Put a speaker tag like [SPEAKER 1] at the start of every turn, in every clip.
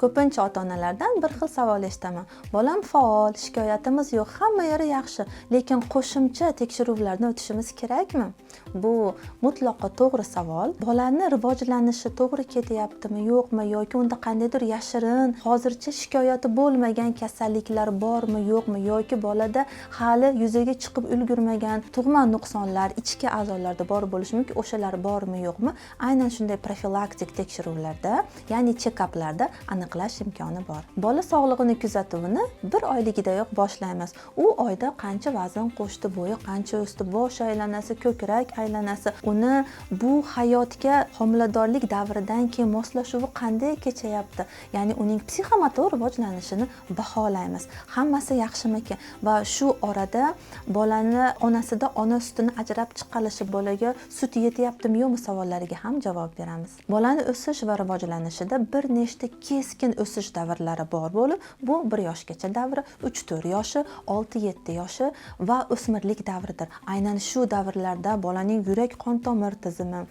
[SPEAKER 1] Ko'pincha ota-onalardan bir xil savol eshitaman. Bolam faol, shikoyatimiz yo'q, hamma yeri yaxshi, lekin qo'shimcha tekshiruvlardan o'tishimiz kerakmi? Bu mutlaqo to'g'ri savol. Bolani rivojlanishi to'g'ri ketyaptimi, yo'qmi, yoki unda qandaydir yashirin, hozircha shikoyati bo'lmagan kasalliklar bormi, yo'qmi, yoki bolada hali yuzaga chiqib ulgurmagan tug'ma nuqsonlar ichki a'zolarda bor bo'lishi mumkin, o'shalar bormi, yo'qmi? Aynan shunday profilaktik tekshiruvlarda, ya'ni check-uplarda aniqlash imkoni bor. Bola sog'lig'ini kuzatuvini 1 oyligidayoq boshlaymiz. U oyda qancha vazn qo'shdi, bo'yi qancha o'sdi, bosh aylanasi, ko'krak aylanasi, uni bu hayotga homiladorlik davridan keyin moslashuvi qanday kechayapti, ya'ni uning psixomotor rivojlanishini baholaymiz. Hammasi yaxshimikan va shu orada bolani onasida ona sutini ajrab chiqarishi, bolaga sut yetyaptimi yo'qmi savollariga ham javob beramiz. Bolani o'sish va rivojlanishida bir nechta keskin o'sish davrlari bor bo'lib, bu 1 yoshgacha davri, 3-4 yoshi, 6-7 yoshi va o'smirlik davridir. Aynan shu davrlarda bolaning yurak qon tomir tizimi,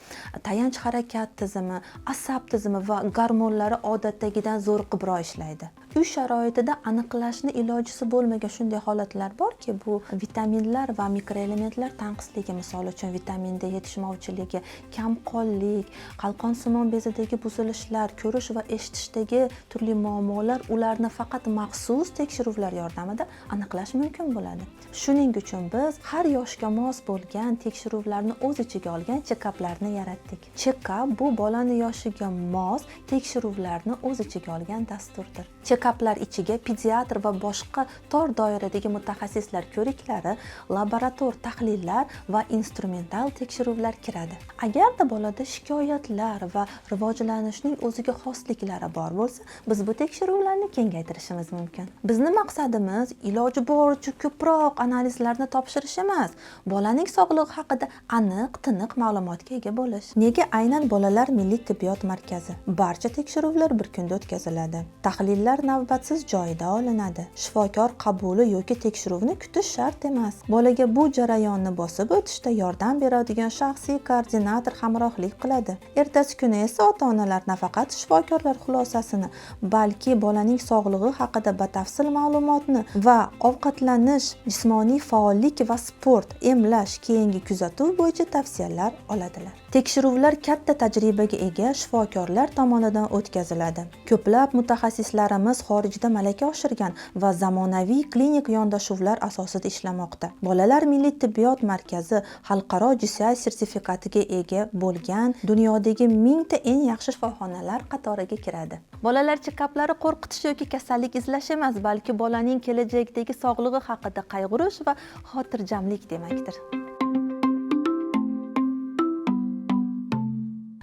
[SPEAKER 1] tayanch harakat tizimi, asab tizimi va gormonlari odatdagidan zo'riqibroq ishlaydi. Uy sharoitida aniqlashni ilojisi bo'lmagan shunday holatlar borki, bu vitaminlar va mikroelementlar tanqisligi, misol uchun vitamin D yetishmovchiligi, kamqonlik, qalqonsimon bezidagi buzilishlar, ko'rish va eshitishdagi turli muammolar, ularni faqat maxsus tekshiruvlar yordamida aniqlash mumkin bo'ladi. Shuning uchun biz har yoshga mos bo'lgan tekshiruvlarni o'z ichiga olgan check-uplarni yaratdik. Check-up bu bolani yoshiga mos tekshiruvlarni o'z ichiga olgan dasturdir. Check-uplar ichiga pediatr va boshqa tor doiradagi mutaxassislar ko'riklari, laborator tahlillar va instrumental tekshiruvlar kiradi. Agarda bolada shikoyatlar va rivojlanishning o'ziga xosliklari bor bo'lsa, biz bu tekshiruvlarni kengaytirishimiz mumkin. Bizning maqsadimiz iloji boricha ko'proq analizlarni topshirish emas, bolaning sog'lig'i haqida aniq, tiniq ma'lumotga ega bo'lish. Nega aynan bolalar milliy tibbiyot markazi? Barcha tekshiruvlar bir kunda o'tkaziladi. Tahlillar navbatsiz joyida olinadi. Shifokor qabuli yoki tekshiruvni kutish shart emas. Bolaga bu jarayonni bosib o'tishda yordam beradigan shaxsiy koordinator hamrohlik qiladi. Ertasi kuni esa ota-onalar nafaqat shifokorlar xulosasini, balki bolaning sog'lig'i haqida batafsil ma'lumotni va ovqatlanish, jismoniy faollik va sport, emlash, keyingi kuzatuv bo'yicha tavsiyalar oladilar. Tekshiruvlar katta tajribaga ega shifokorlar tomonidan o'tkaziladi. Ko'plab mutaxassislarimiz xorijda malaka oshirgan va zamonaviy klinik yondashuvlar asosida ishlamoqda. Bolalar milliy tibbiyot markazi xalqaro GCI sertifikatiga ega bo'lgan dunyodagi 1000 ta eng yaxshi shifoxonalar qatoriga kiradi. Bolalar check-uplari qo'rqitish yoki kasallik izlash emas, balki bolaning kelajakdagi sog'lig'i haqida qayg'urish va xotirjamlik demakdir.